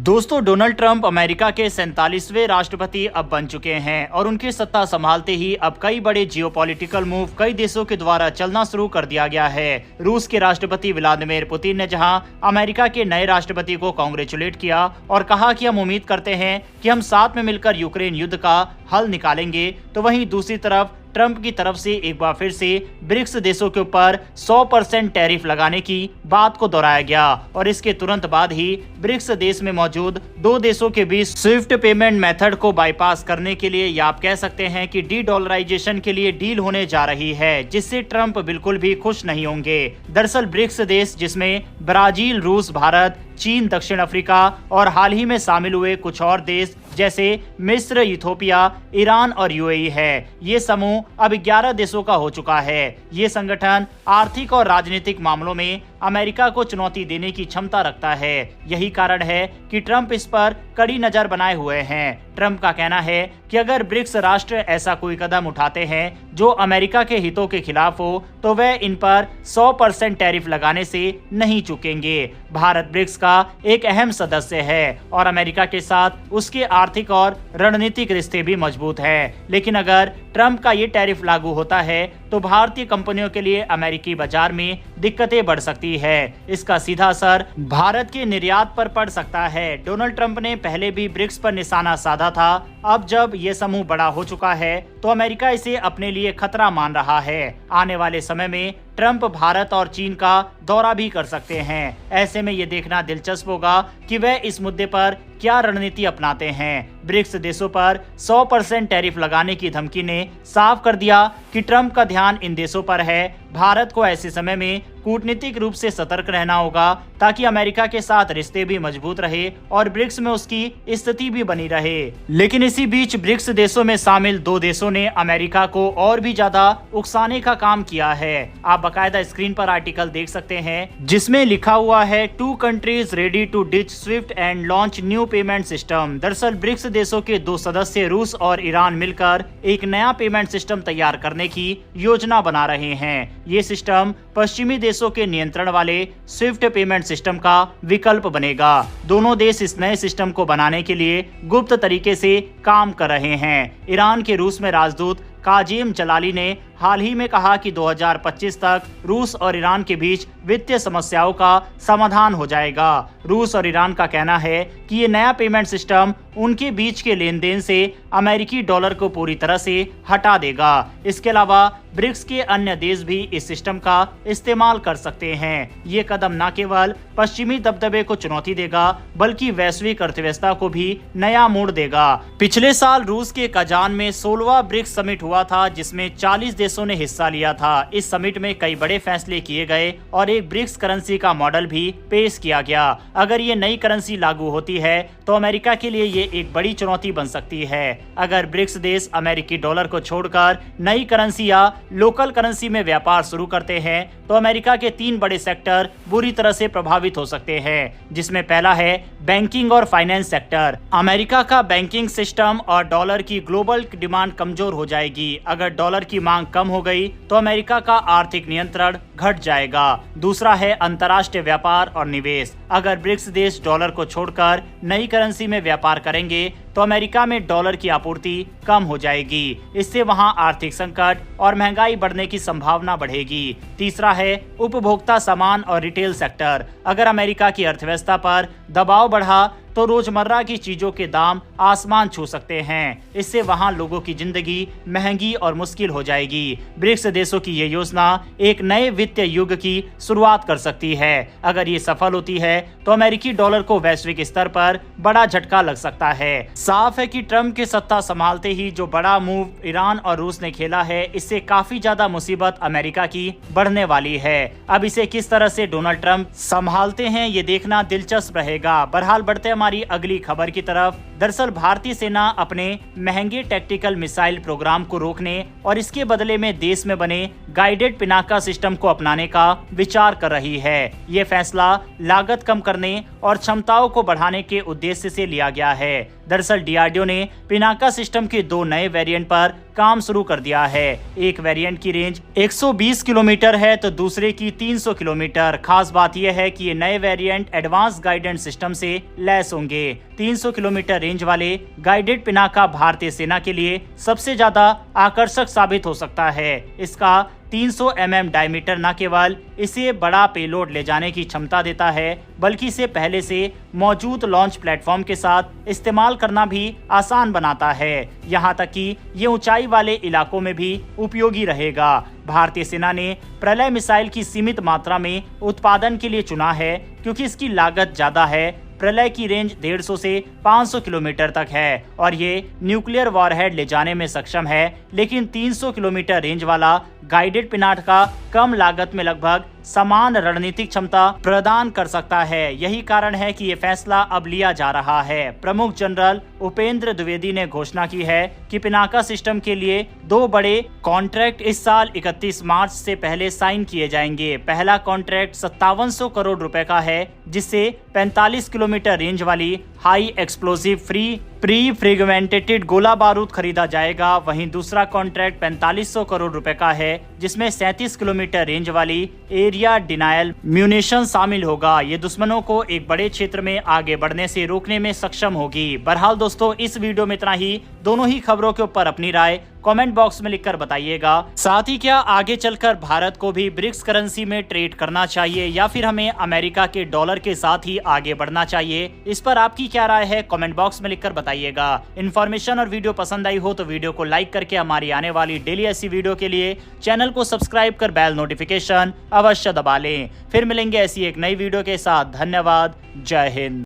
दोस्तों, Donald Trump America के 47वें राष्ट्रपति अब बन चुके हैं और उनकी सत्ता संभालते ही अब कई बड़े जियोपॉलिटिकल मूव कई देशों के द्वारा चलना शुरू कर दिया गया है। रूस के राष्ट्रपति व्लादिमीर पुतिन ने जहां अमेरिका के नए राष्ट्रपति को कांग्रेचुलेट किया और कहा कि हम उम्मीद करते हैं कि हम साथ में मिलकर यूक्रेन युद्ध का हल निकालेंगे, तो वहीं दूसरी तरफ ट्रंप की तरफ से एक बार फिर से ब्रिक्स देशों के ऊपर 100% टैरिफ लगाने की बात को दोहराया गया और इसके तुरंत बाद ही ब्रिक्स देश में मौजूद दो देशों के बीच स्विफ्ट पेमेंट मेथड को बाईपास करने के लिए, या आप कह सकते हैं कि डी डॉलराइजेशन के लिए डील होने जा रही है, जिससे ट्रंप बिल्कुल भी खुश नहीं होंगे। दरअसल ब्रिक्स देश, जिसमें ब्राजील, रूस, भारत, चीन, दक्षिण अफ्रीका और हाल ही में शामिल हुए कुछ और देश जैसे मिस्र, इथोपिया, ईरान और यूएई है, ये समूह अब 11 देशों का हो चुका है। ये संगठन आर्थिक और राजनीतिक मामलों में अमेरिका को चुनौती देने की क्षमता रखता है। यही कारण है कि ट्रंप इस पर कड़ी नजर बनाए हुए हैं। ट्रंप का कहना है कि अगर ब्रिक्स राष्ट्र ऐसा कोई कदम उठाते हैं जो अमेरिका के हितों के खिलाफ हो, तो वह इन पर 100% टैरिफ लगाने से नहीं चूकेंगे। भारत ब्रिक्स का एक अहम सदस्य है और अमेरिका के साथ उसके आर्थिक और रणनीतिक रिश्ते भी मजबूत हैं। लेकिन अगर ट्रंप का ये टैरिफ लागू होता है तो भारतीय कंपनियों के लिए अमेरिकी बाजार में दिक्कतें बढ़ सकती है। इसका सीधा असर भारत के निर्यात पर पड़ सकता है। डोनाल्ड ट्रंप ने पहले भी ब्रिक्स पर निशाना साधा था। अब जब ये समूह बड़ा हो चुका है तो अमेरिका इसे अपने लिए खतरा मान रहा है। आने वाले समय में ट्रंप भारत और चीन का दौरा भी कर सकते हैं। ऐसे में ये देखना दिलचस्प होगा कि वह इस मुद्दे पर क्या रणनीति अपनाते हैं। ब्रिक्स देशों पर 100% टैरिफ लगाने की धमकी ने साफ कर दिया कि ट्रंप का ध्यान इन देशों पर है। भारत को ऐसे समय में कूटनीतिक रूप से सतर्क रहना होगा ताकि अमेरिका के साथ रिश्ते भी मजबूत रहे और ब्रिक्स में उसकी स्थिति भी बनी रहे। लेकिन इसी बीच ब्रिक्स देशों में शामिल दो देशों ने अमेरिका को और भी ज्यादा उकसाने का काम किया है। आप बाकायदा स्क्रीन पर आर्टिकल देख सकते हैं जिसमें लिखा हुआ है 2 countries ready to ditch SWIFT and launch new payment system। दरअसल ब्रिक्स देशों के दो सदस्य रूस और ईरान मिलकर एक नया पेमेंट सिस्टम तैयार करने की योजना बना रहे हैं। ये सिस्टम पश्चिमी देशों के नियंत्रण वाले स्विफ्ट पेमेंट सिस्टम का विकल्प बनेगा। दोनों देश इस नए सिस्टम को बनाने के लिए गुप्त तरीके से काम कर रहे हैं। ईरान के रूस में राजदूत काजिम जलाली ने हाल ही में कहा कि 2025 तक रूस और ईरान के बीच वित्तीय समस्याओं का समाधान हो जाएगा। रूस और ईरान का कहना है कि ये नया पेमेंट सिस्टम उनके बीच के लेन देन से अमेरिकी डॉलर को पूरी तरह से हटा देगा। इसके अलावा ब्रिक्स के अन्य देश भी इस सिस्टम का इस्तेमाल कर सकते हैं। ये कदम न केवल पश्चिमी दबदबे को चुनौती देगा बल्कि वैश्विक अर्थव्यवस्था को भी नया मोड़ देगा। पिछले साल रूस के कजान में 16वां ब्रिक्स समिट हुआ था जिसमें 40 देशों ने हिस्सा लिया था। इस समिट में कई बड़े फैसले किए गए और एक ब्रिक्स करेंसी का मॉडल भी पेश किया गया। अगर ये नई करेंसी लागू होती है तो अमेरिका के लिए ये एक बड़ी चुनौती बन सकती है। अगर ब्रिक्स देश अमेरिकी डॉलर को छोड़कर नई करेंसी या लोकल करेंसी में व्यापार शुरू करते हैं तो अमेरिका के 3 बड़े सेक्टर बुरी तरह से प्रभावित हो सकते हैं, जिसमें पहला है बैंकिंग और फाइनेंस सेक्टर। अमेरिका का बैंकिंग सिस्टम और डॉलर की ग्लोबल डिमांड कमजोर हो जाएगी। अगर डॉलर की मांग कम हो गई तो अमेरिका का आर्थिक नियंत्रण घट जाएगा। दूसरा है अंतर्राष्ट्रीय व्यापार और निवेश। अगर ब्रिक्स देश डॉलर को छोड़कर नई करेंसी में व्यापार करेंगे तो अमेरिका में डॉलर की आपूर्ति कम हो जाएगी। इससे वहां आर्थिक संकट और महंगाई बढ़ने की संभावना बढ़ेगी। तीसरा है उपभोक्ता सामान और रिटेल सेक्टर। अगर अमेरिका की अर्थव्यवस्था पर दबाव बढ़ा तो रोजमर्रा की चीजों के दाम आसमान छू सकते हैं। इससे वहां लोगों की जिंदगी महंगी और मुश्किल हो जाएगी। ब्रिक्स देशों की ये योजना एक नए वित्तीय युग की शुरुआत कर सकती है। अगर ये सफल होती है तो अमेरिकी डॉलर को वैश्विक स्तर पर बड़ा झटका लग सकता है। साफ है कि ट्रंप की सत्ता संभालते ही जो बड़ा मूव ईरान और रूस ने खेला है, इससे काफी ज्यादा मुसीबत अमेरिका की बढ़ने वाली है। अब इसे किस तरह से डोनाल्ड ट्रंप संभालते हैं ये देखना दिलचस्प रहेगा। बहरहाल बढ़ते हमारी अगली खबर की तरफ। दरअसल भारतीय सेना अपने महंगे टैक्टिकल मिसाइल प्रोग्राम को रोकने और इसके बदले में देश में बने गाइडेड पिनाका सिस्टम को अपनाने का विचार कर रही है। ये फैसला लागत कम करने और क्षमताओं को बढ़ाने के उद्देश्य से लिया गया है। दरअसल डीआरडीओ ने पिनाका सिस्टम के 2 नए वेरिएंट पर काम शुरू कर दिया है। एक वेरिएंट की रेंज 120 किलोमीटर है तो दूसरे की 300 किलोमीटर। खास बात यह है कि ये नए वेरिएंट एडवांस गाइडेंस सिस्टम से लैस होंगे। 300 किलोमीटर रेंज वाले गाइडेड पिनाका भारतीय सेना के लिए सबसे ज्यादा आकर्षक साबित हो सकता है। इसका 300 mm डायमीटर न केवल इसे बड़ा पेलोड ले जाने की क्षमता देता है, बल्कि इसे पहले से मौजूद लॉन्च प्लेटफॉर्म के साथ इस्तेमाल करना भी आसान बनाता है। यहाँ तक कि ये ऊंचाई वाले इलाकों में भी उपयोगी रहेगा। भारतीय सेना ने प्रलय मिसाइल की सीमित मात्रा में उत्पादन के लिए चुना है, क्योंकि इसकी लागत ज्यादा है। प्रलय की रेंज 150 से 500 किलोमीटर तक है और ये न्यूक्लियर वॉरहेड ले जाने में सक्षम है, लेकिन 300 किलोमीटर रेंज वाला गाइडेड पिनाका कम लागत में लगभग समान रणनीतिक क्षमता प्रदान कर सकता है। यही कारण है कि ये फैसला अब लिया जा रहा है। प्रमुख जनरल उपेंद्र द्विवेदी ने घोषणा की है कि पिनाका सिस्टम के लिए 2 बड़े कॉन्ट्रैक्ट इस साल 31 मार्च से पहले साइन किए जाएंगे। पहला कॉन्ट्रैक्ट 5700 करोड़ रुपए का है, जिससे 45 किलोमीटर रेंज वाली हाई एक्सप्लोसिव प्री फ्रेगमेंटेड गोला बारूद खरीदा जाएगा। वहीं दूसरा कॉन्ट्रैक्ट 4500 करोड़ रुपए का है, जिसमें 37 किलोमीटर रेंज वाली एरिया डिनायल म्यूनिशन शामिल होगा। ये दुश्मनों को एक बड़े क्षेत्र में आगे बढ़ने से रोकने में सक्षम होगी। बहरहाल दोस्तों, इस वीडियो में इतना ही। दोनों ही खबरों के ऊपर अपनी राय कमेंट बॉक्स में लिखकर बताइएगा। साथ ही क्या आगे चलकर भारत को भी ब्रिक्स करेंसी में ट्रेड करना चाहिए या फिर हमें अमेरिका के डॉलर के साथ ही आगे बढ़ना चाहिए? इस पर आपकी क्या राय है, कमेंट बॉक्स में लिखकर बताइएगा। इन्फॉर्मेशन और वीडियो पसंद आई हो तो वीडियो को लाइक करके हमारी आने वाली डेली ऐसी वीडियो के लिए चैनल को सब्सक्राइब कर बेल नोटिफिकेशन अवश्य दबा लें। फिर मिलेंगे ऐसी एक नई वीडियो के साथ। धन्यवाद। जय हिंद।